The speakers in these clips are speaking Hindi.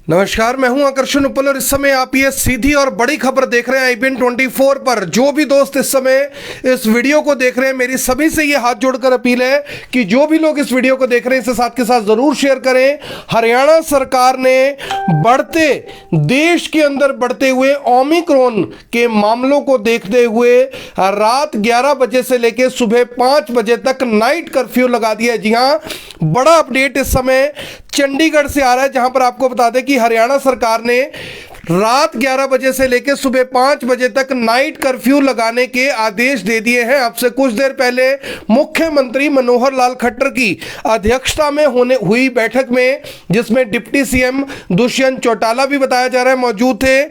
नमस्कार, मैं हूं आकर्षण उपल और इस समय आप ये सीधी और बड़ी खबर देख रहे हैं IBN 24 पर। जो भी दोस्त इस समय इस वीडियो को देख रहे हैं, मेरी सभी से ये हाथ जोड़कर अपील है कि जो भी लोग इस वीडियो को देख रहे हैं इसे साथ के साथ जरूर शेयर करें। हरियाणा सरकार ने देश के अंदर बढ़ते हुए ओमिक्रॉन के मामलों को देखते हुए रात 11 बजे से लेकर सुबह 5 बजे तक नाइट कर्फ्यू लगा दिया है। जी हां, बड़ा अपडेट इस समय चंडीगढ़ से आ रहा है, जहां पर आपको बता दें कि हरियाणा सरकार ने रात 11 बजे से लेकर सुबह 5 बजे तक नाइट कर्फ्यू लगाने के आदेश दे दिए हैं। अब से कुछ देर पहले मुख्यमंत्री मनोहर लाल खट्टर की अध्यक्षता में हुई बैठक में, जिसमें डिप्टी सीएम दुष्यंत चौटाला भी बताया जा रहा है मौजूद थे,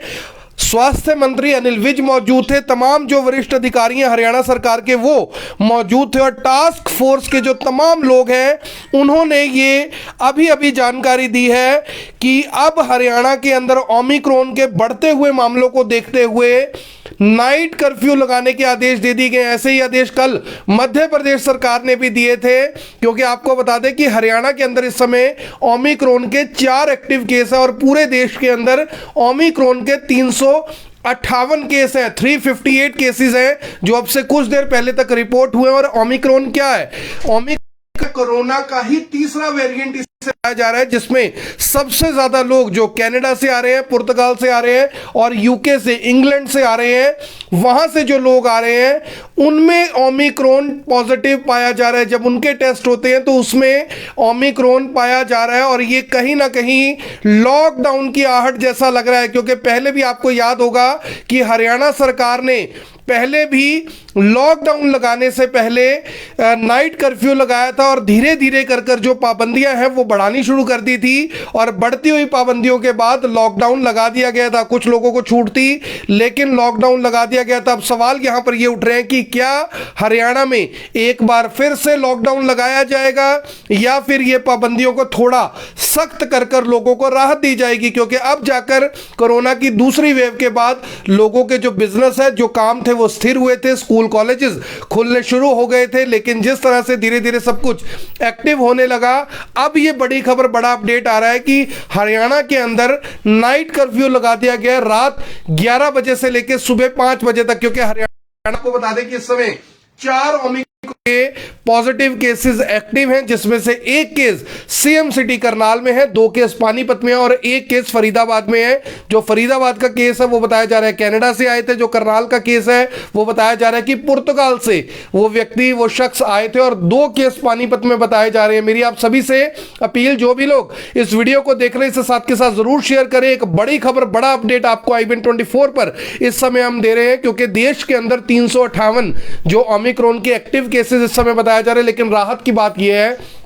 स्वास्थ्य मंत्री अनिल विज मौजूद थे, तमाम जो वरिष्ठ अधिकारी हैं हरियाणा सरकार के वो मौजूद थे और टास्क फोर्स के जो तमाम लोग हैं उन्होंने ये अभी जानकारी दी है कि अब हरियाणा के अंदर ओमिक्रॉन के बढ़ते हुए मामलों को देखते हुए नाइट कर्फ्यू लगाने के आदेश दे दिए गए। ऐसे ही आदेश कल मध्य प्रदेश सरकार ने भी दिए थे, क्योंकि आपको बता दें कि हरियाणा के अंदर इस समय ओमिक्रॉन के 4 एक्टिव केस हैं और पूरे देश के अंदर ओमिक्रॉन के 358 केस हैं, 358 केसेस हैं जो अब से कुछ देर पहले तक रिपोर्ट हुए। और ओमिक्रॉन क्या है? ओमिक्रॉन कोरोना का ही तीसरा वेरिएंट इससे आया जा रहा है, जिसमें सबसे ज्यादा लोग जो कनाडा से आ रहे हैं, पुर्तगाल से आ रहे हैं और यूके से, इंग्लैंड से आ रहे हैं, वहां से जो लोग आ रहे हैं उनमें ओमिक्रॉन पॉजिटिव पाया जा रहा है। जब उनके टेस्ट होते हैं तो उसमें ओमिक्रॉन पाया जा रहा है और ये कहीं ना कहीं लॉकडाउन की आहट जैसा लग रहा है, क्योंकि पहले भी आपको याद होगा कि हरियाणा सरकार ने पहले भी लॉकडाउन लगाने से पहले नाइट कर्फ्यू लगाया था और धीरे धीरे कर जो पाबंदियां हैं वो बढ़ानी शुरू कर दी थी और बढ़ती हुई पाबंदियों के बाद लॉकडाउन लगा दिया गया था। कुछ लोगों को छूट थी लेकिन लॉकडाउन लगा दिया गया था। अब सवाल यहां पर ये उठ रहे हैं कि क्या हरियाणा में एक बार फिर से लॉकडाउन लगाया जाएगा या फिर ये पाबंदियों को थोड़ा सख्त कर लोगों को राहत दी जाएगी, क्योंकि अब जाकर कोरोना की दूसरी वेव के बाद लोगों के जो बिजनेस है, जो काम थे वो स्थिर हुए थे, स्कूल कॉलेजेस खुलने शुरू हो गए थे, लेकिन जिस तरह से धीरे धीरे सब कुछ एक्टिव होने लगा, अब ये बड़ी खबर, बड़ा अपडेट आ रहा है कि हरियाणा के अंदर नाइट कर्फ्यू लगा दिया गया रात 11 बजे से लेकर सुबह 5 बजे तक, क्योंकि हरियाणा को बता दें कि इस समय 4 ओमिक्रॉन के पॉजिटिव केसेस एक्टिव हैं, जिसमें से एक केस सीएम सिटी करनाल में है, 2 केस पानीपत में है और एक केस फरीदाबाद में है। जो फरीदाबाद का केस है वो बताया जा रहा है कनाडा से आए थे, जो करनाल का केस है वो बताया जा रहा है कि पुर्तगाल से वो शख्स आए थे और 2 केस पानीपत में बताए जा रहे हैं। मेरी आप सभी से अपील, जो भी लोग इस वीडियो को देख रहे हैं इसे साथ के साथ जरूर शेयर करें। एक बड़ी खबर, बड़ा अपडेट आपको IBN 24 पर इस समय हम दे रहे हैं, क्योंकि देश के अंदर 358 जो ओमिक्रॉन के एक्टिव केसेस इस समय बताया जा रहा है, लेकिन राहत की बात यह है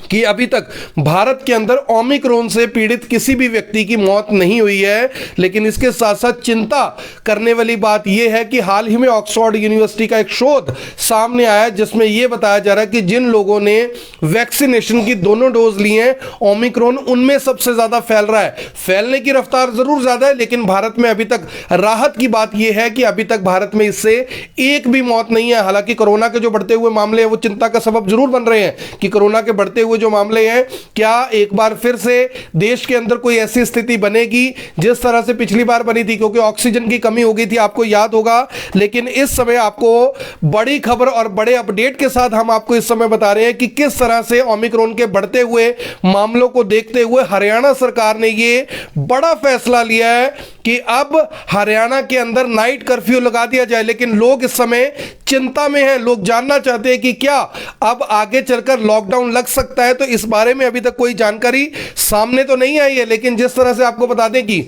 कि अभी तक भारत के अंदर ओमिक्रॉन से पीड़ित किसी भी व्यक्ति की मौत नहीं हुई है। लेकिन इसके साथ साथ चिंता करने वाली बात यह है कि हाल ही में ऑक्सफोर्ड यूनिवर्सिटी का एक शोध सामने आया, जिसमें यह बताया जा रहा है कि जिन लोगों ने वैक्सीनेशन की दोनों डोज ली हैं, ओमिक्रॉन उनमें सबसे ज्यादा फैल रहा है। फैलने की रफ्तार जरूर ज्यादा है, लेकिन भारत में अभी तक राहत की बात यह है कि अभी तक भारत में इससे एक भी मौत नहीं है। हालांकि कोरोना के जो बढ़ते हुए मामले हैं वो चिंता का सबब जरूर बन रहे हैं कि कोरोना के बढ़ते हुए जो मामले हैं, क्या एक बार फिर से देश के अंदर कोई ऐसी स्थिति बनेगी जिस तरह से पिछली बार बनी थी, क्योंकि ऑक्सीजन की कमी हो गई थी, आपको याद होगा। लेकिन इस समय आपको बड़ी खबर और बड़े अपडेट के साथ हम आपको इस समय बता रहे हैं कि किस तरह से ओमिक्रॉन के बढ़ते हुए मामलों को देखते हुए हरियाणा सरकार ने ये बड़ा फैसला लिया है कि अब हरियाणा के अंदर नाइट कर्फ्यू लगा दिया जाए। लेकिन लोग इस समय चिंता में हैं, लोग जानना चाहते हैं कि क्या अब आगे चलकर लॉकडाउन लग सकता है। तो इस बारे में अभी तक कोई जानकारी सामने तो नहीं आई है, लेकिन जिस तरह से आपको बता दें कि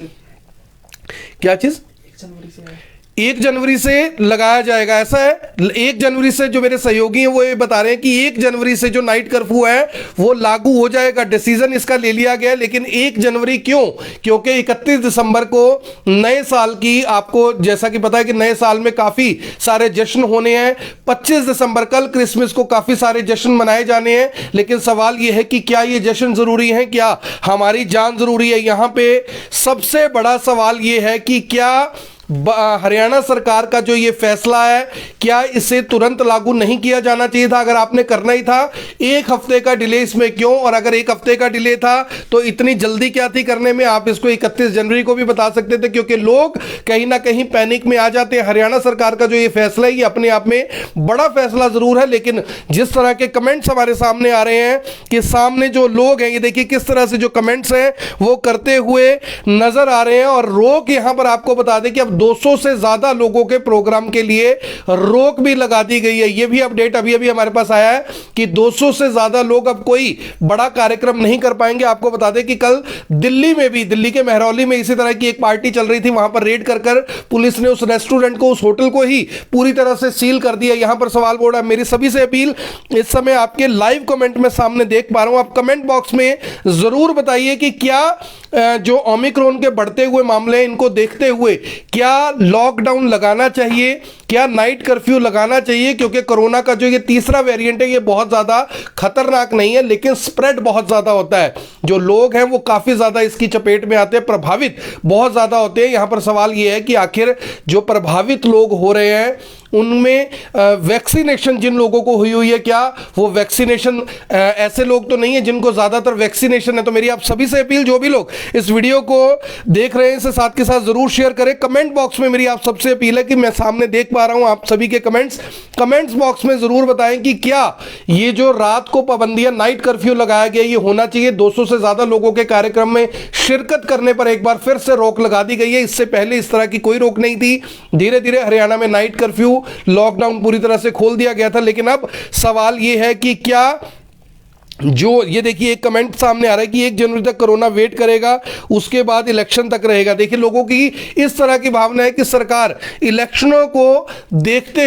क्या चीज 1 जनवरी से लगाया जाएगा, ऐसा है। 1 जनवरी से जो मेरे सहयोगी हैं वो ये बता रहे हैं कि 1 जनवरी से जो नाइट कर्फ्यू है वो लागू हो जाएगा। डिसीजन इसका ले लिया गया, लेकिन 1 जनवरी क्यों? क्योंकि 31 दिसंबर को नए साल की, आपको जैसा कि पता है कि नए साल में काफी सारे जश्न होने हैं। 25 दिसंबर कल क्रिसमस को काफी सारे जश्न मनाए जाने हैं, लेकिन सवाल यह है कि क्या ये जश्न जरूरी है, क्या हमारी जान जरूरी है? यहां पे सबसे बड़ा सवाल यह है कि क्या हरियाणा सरकार का जो ये फैसला है, क्या इसे तुरंत लागू नहीं किया जाना चाहिए था? अगर आपने करना ही था, एक हफ्ते का डिले इसमें क्यों? और अगर एक हफ्ते का डिले था तो इतनी जल्दी क्या थी करने में? आप इसको 31 जनवरी को भी बता सकते थे, क्योंकि लोग कहीं ना कहीं पैनिक में आ जाते हैं। हरियाणा सरकार का जो ये फैसला है, ये अपने आप में बड़ा फैसला जरूर है, लेकिन जिस तरह के कमेंट्स हमारे सामने आ रहे हैं कि सामने जो लोग हैं, ये देखिए किस तरह से जो कमेंट्स हैं वो करते हुए नजर आ रहे हैं। और रोक यहां पर आपको बता दें कि अब 200 से ज्यादा लोगों के प्रोग्राम के लिए रोक भी लगा दी गई है। ये भी अपडेट अभी अभी हमारे पास आया है कि 200 से ज्यादा लोग अब कोई बड़ा कार्यक्रम नहीं कर पाएंगे। आपको बता दें कि कल दिल्ली में भी, दिल्ली के महरौली में इसी तरह की एक पार्टी चल रही थी, वहां पर रेड कर कर पुलिस ने उस रेस्टोरेंट को, उस होटल को ही पूरी तरह से सील कर दिया। यहां पर सवाल बोल रहा है, मेरी सभी से अपील, इस समय आपके लाइव कमेंट में सामने देख पा रहा हूं, आप कमेंट बॉक्स में जरूर बताइए कि क्या जो ओमिक्रॉन के बढ़ते हुए मामले हैं, इनको देखते हुए क्या लॉकडाउन लगाना चाहिए, क्या नाइट कर्फ्यू लगाना चाहिए? क्योंकि कोरोना का जो ये तीसरा वेरिएंट है, ये बहुत ज्यादा खतरनाक नहीं है, लेकिन स्प्रेड बहुत ज्यादा होता है। जो लोग हैं वो काफी ज्यादा इसकी चपेट में आते हैं, प्रभावित बहुत ज्यादा होते हैं। यहां पर सवाल ये है कि आखिर जो प्रभावित लोग हो रहे हैं उनमें वैक्सीनेशन जिन लोगों को हुई हुई है, क्या वो वैक्सीनेशन ऐसे लोग तो नहीं है जिनको ज्यादातर वैक्सीनेशन है? तो मेरी आप सभी से अपील, जो भी लोग इस वीडियो को देख रहे हैं इसे साथ के साथ जरूर शेयर करें। कमेंट बॉक्स में मेरी आप सबसे अपील है कि मैं सामने देख पा रहा हूं आप सभी के कमेंट्स बॉक्स में जरूर बताएं कि क्या ये जो रात को पाबंदियां, नाइट कर्फ्यू लगाया गया, ये होना चाहिए? 200 से ज्यादा लोगों के कार्यक्रम में शिरकत करने पर एक बार फिर से रोक लगा दी गई है। इससे पहले इस तरह की कोई रोक नहीं थी। धीरे धीरे हरियाणा में नाइट कर्फ्यू, लॉकडाउन पूरी तरह से खोल दिया गया था, लेकिन अब सवाल यह है कि क्या जो ये देखिए एक कमेंट सामने आ रहा है कि 1 जनवरी तक कोरोना वेट करेगा, उसके बाद इलेक्शन तक रहेगा। देखिए लोगों की इस तरह की भावना है कि सरकार इलेक्शनों को देखते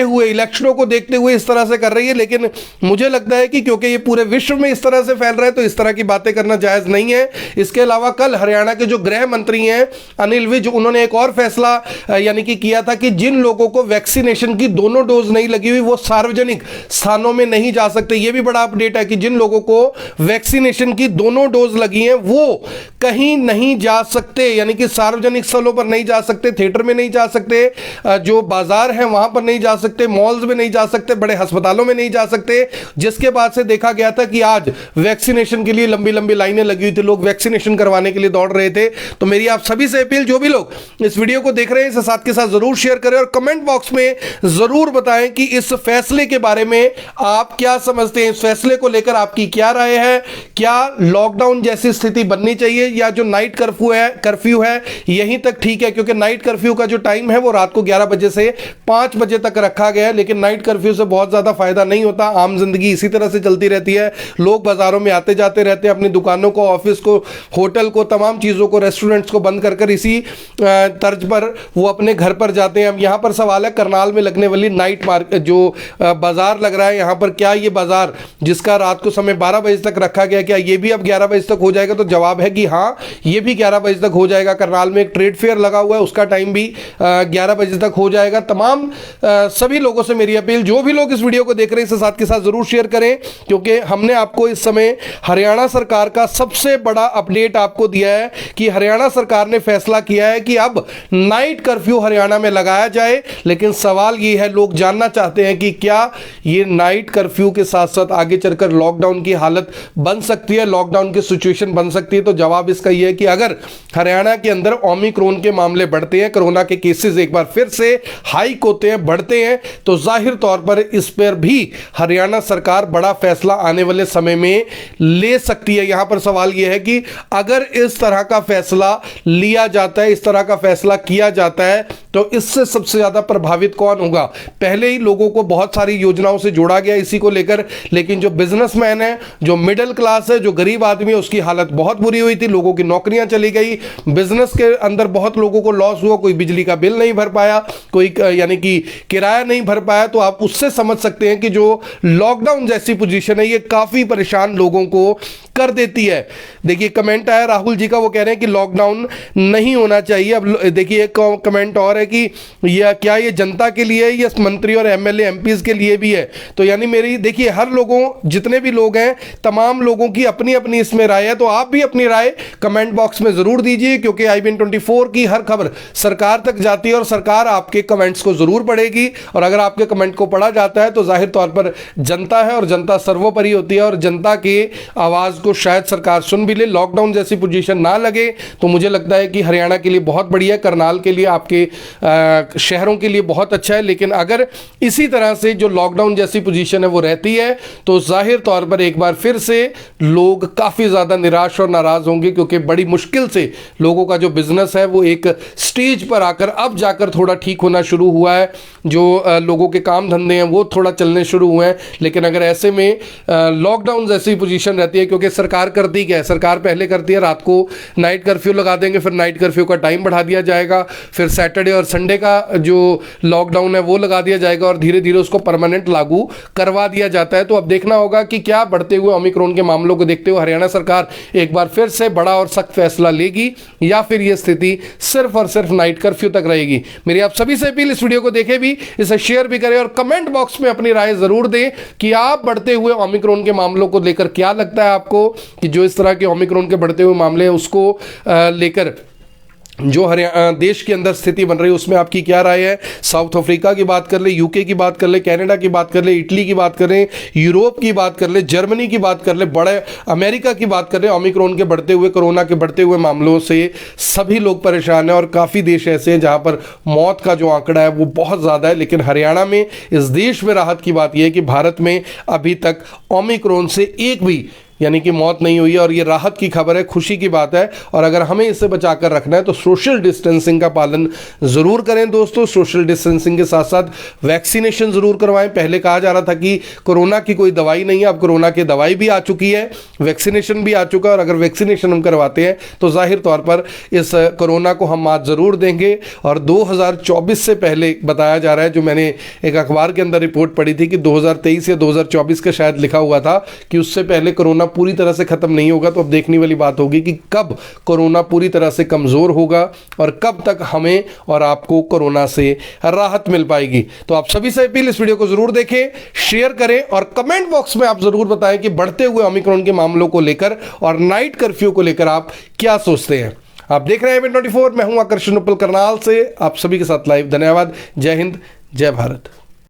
हुए इस तरह से कर रही है, लेकिन मुझे लगता है कि क्योंकि ये पूरे विश्व में इस तरह से फैल रहा है तो इस तरह की बातें करना जायज नहीं है। इसके अलावा कल हरियाणा के जो गृह मंत्री हैं अनिल विज, उन्होंने एक और फैसला यानी कि किया था कि जिन लोगों को वैक्सीनेशन की दोनों डोज नहीं लगी हुई वो सार्वजनिक स्थानों में नहीं जा सकते। ये भी बड़ा अपडेट है कि जिन लोगों को वैक्सीनेशन की दोनों डोज लगी हैं वो कहीं नहीं जा सकते, यानी कि सार्वजनिक स्थलों पर नहीं जा सकते, थिएटर में नहीं जा सकते, जो बाजार हैं वहां पर नहीं जा सकते, मॉल्स में नहीं जा सकते, बड़े अस्पतालों में नहीं जा सकते। जिसके बाद से देखा गया था कि आज वैक्सीनेशन के लिए लंबी लंबी लाइनें लगी हुई थी, लोग वैक्सीनेशन करवाने के लिए दौड़ रहे थे। तो मेरी आप सभी से अपील, जो भी लोग इस वीडियो को देख रहे हैं इसे साथ के साथ जरूर शेयर करें और कमेंट बॉक्स में जरूर बताएं कि इस फैसले के बारे में आप क्या समझते हैं, इस फैसले को लेकर आपकी क्या राय है? क्या लॉकडाउन जैसी स्थिति बननी चाहिए या जो नाइट कर्फ्यू है यहीं तक ठीक है? क्योंकि नाइट कर्फ्यू का जो टाइम है वो रात को 11 बजे से 5 बजे तक रखा गया है, लेकिन नाइट कर्फ्यू से बहुत ज्यादा फायदा नहीं होता। आम जिंदगी इसी तरह से चलती रहती है, लोग बाजारों में आते जाते रहते हैं, अपनी दुकानों को, ऑफिस को, होटल को, तमाम चीजों को, रेस्टोरेंट्स को बंद कर इसी तर्ज पर वो अपने घर पर जाते हैं। अब यहां पर सवाल है करनाल में लगने वाली नाइट मार्केट जो बाजार लग रहा है यहां पर, क्या ये बाजार जिसका रात को समय 12 बजे तक रखा गया, क्या ये भी अब 11 बजे तक हो जाएगा? तो जवाब है कि हाँ, ये भी 11 बजे तक हो जाएगा। करनाल में एक ट्रेड फेयर लगा हुआ है, उसका टाइम भी 11 बजे तक हो जाएगा। तमाम सभी लोगों से मेरी अपील, जो भी लोग इस वीडियो को देख रहे हैं इसे साथ के साथ जरूर शेयर करें, क्योंकि हमने आपको इस समय हरियाणा सरकार का सबसे बड़ा अपडेट आपको दिया है कि हरियाणा सरकार ने फैसला किया है कि अब नाइट कर्फ्यू हरियाणा में लगाया जाए। लेकिन सवाल ये है, लोग जानना चाहते हैं कि क्या ये नाइट कर्फ्यू के साथ साथ आगे चलकर लॉकडाउन की हालत बन सकती है, लॉकडाउन की सिचुएशन बन सकती है? तो जवाब इसका यह है कि अगर हरियाणा के अंदर ओमिक्रॉन के मामले बढ़ते हैं, कोरोना के केसेस एक बार फिर से हाइक होते हैं, बढ़ते हैं, तो जाहिर तौर पर इस पर भी हरियाणा सरकार बड़ा फैसला आने वाले समय में ले सकती है। यहां पर सवाल यह है कि अगर इस तरह का फैसला लिया जाता है, इस तरह का फैसला किया जाता है, तो इससे सबसे ज्यादा प्रभावित कौन होगा? पहले ही लोगों को बहुत सारी योजनाओं से जोड़ा गया इसी को लेकर, लेकिन जो बिजनेसमैन है, जो मिडिल क्लास है, जो गरीब आदमी है, उसकी हालत बहुत बुरी हुई थी। लोगों की नौकरियां चली गई, बिजनेस के अंदर बहुत लोगों को लॉस हुआ, कोई बिजली का बिल नहीं भर पाया, कोई यानी कि किराया नहीं भर पाया। तो आप उससे समझ सकते हैं कि जो लॉकडाउन जैसी पोजीशन है ये काफी परेशान लोगों को कर देती है। देखिए कमेंट आया राहुल जी का, वो कह रहे हैं कि लॉकडाउन नहीं होना चाहिए। अब देखिए एक कमेंट और है कि यह क्या ये जनता के लिए है या मंत्री और एमएलए एमपीज के लिए भी है। तो यानी मेरी देखिए हर लोगों जितने भी लोग हैं तमाम लोगों की अपनी अपनी इसमें राय है, तो आप भी अपनी राय कमेंट बॉक्स में जरूर दीजिए, क्योंकि IBN 24 की हर खबर सरकार तक जाती है और सरकार आपके कमेंट्स को जरूर पढ़ेगी। और अगर आपके कमेंट को पढ़ा जाता है तो जाहिर तौर पर जनता है और जनता सर्वोपरि होती है और जनता की आवाज को शायद सरकार सुन भी ले। लॉकडाउन जैसी पोजीशन ना लगे तो मुझे लगता है कि हरियाणा के लिए बहुत बढ़िया, करनाल के लिए, आपके शहरों के लिए बहुत अच्छा है। लेकिन अगर इसी तरह से जो लॉकडाउन जैसी पोजीशन है वो रहती है तो जाहिर तौर पर एक बार फिर से लोग काफी ज्यादा निराश और नाराज होंगे, क्योंकि बड़ी मुश्किल से लोगों का जो बिजनेस है वो एक स्टेज पर आकर अब जाकर थोड़ा ठीक होना शुरू हुआ है। जो लोगों के काम धंधे हैं वो थोड़ा चलने शुरू हुए हैं। लेकिन अगर ऐसे में लॉकडाउन जैसी पोजीशन रहती है, क्योंकि सरकार करती क्या है, सरकार पहले करती है रात को नाइट कर्फ्यू लगा देंगे, फिर नाइट कर्फ्यू का टाइम बढ़ा दिया जाएगा, फिर सैटरडे और संडे का जो लॉकडाउन है वो लगा दिया जाएगा और धीरे धीरे उसको परमानेंट लागू करवा दिया जाता है। तो अब देखना होगा कि क्या बढ़ते हुए ओमिक्रॉन के मामलों को देखते हुए हरियाणा सरकार एक बार फिर से बड़ा और सख्त फैसला लेगी या फिर यह स्थिति सिर्फ और सिर्फ नाइट कर्फ्यू तक रहेगी। मेरी आप सभी से अपील, इस वीडियो को देखें भी, इसे शेयर भी करें और कमेंट बॉक्स में अपनी राय जरूर दें कि आप बढ़ते हुए ओमिक्रॉन के मामलों को लेकर क्या लगता है आपको, कि जो इस तरह के ओमिक्रॉन के बढ़ते हुए मामले हैं उसको लेकर जो हरियाणा देश के अंदर स्थिति बन रही है उसमें आपकी क्या राय है। साउथ अफ्रीका की बात कर ले, यूके की बात कर ले, कनाडा की बात कर ले, इटली की बात करें, यूरोप की बात कर ले, जर्मनी की बात कर ले, बड़े अमेरिका की बात कर ले, ओमिक्रॉन के बढ़ते हुए, कोरोना के बढ़ते हुए मामलों से सभी लोग परेशान हैं और काफ़ी देश ऐसे हैं जहां पर मौत का जो आंकड़ा है वो बहुत ज़्यादा है। लेकिन हरियाणा में, इस देश में राहत की बात यह है कि भारत में अभी तक ओमिक्रॉन से एक भी यानी कि मौत नहीं हुई है और ये राहत की खबर है, खुशी की बात है। और अगर हमें इससे बचाकर रखना है तो सोशल डिस्टेंसिंग का पालन ज़रूर करें दोस्तों। सोशल डिस्टेंसिंग के साथ साथ वैक्सीनेशन ज़रूर करवाएं। पहले कहा जा रहा था कि कोरोना की कोई दवाई नहीं है, अब कोरोना की दवाई भी आ चुकी है, वैक्सीनेशन भी आ चुका है। और अगर वैक्सीनेशन हम करवाते हैं तो जाहिर तौर पर इस कोरोना को हम मात ज़रूर देंगे। और 2024 से पहले बताया जा रहा है, जो मैंने एक अखबार के अंदर रिपोर्ट पढ़ी थी कि 2023 या 2024 का शायद लिखा हुआ था कि उससे पहले कोरोना पूरी तरह से खत्म नहीं होगा। तो अब देखने वाली बात होगी कि कब कोरोना पूरी तरह से कमजोर होगा और कब तक हमें और आपको कोरोना से राहत मिल पाएगी। तो आप सभी से अपील, इस वीडियो को जरूर देखें, शेयर करें और कमेंट बॉक्स में आप जरूर बताएं कि बढ़ते हुए ओमिक्रॉन के मामलों को लेकर और नाइट कर्फ्यू को लेकर आप क्या सोचते हैं। आप देख रहे हैं IBN 24, मैं हूं आकर्षण उपल करनाल से, आप सभी के साथ लाइव। धन्यवाद। जय हिंद, जय भारत।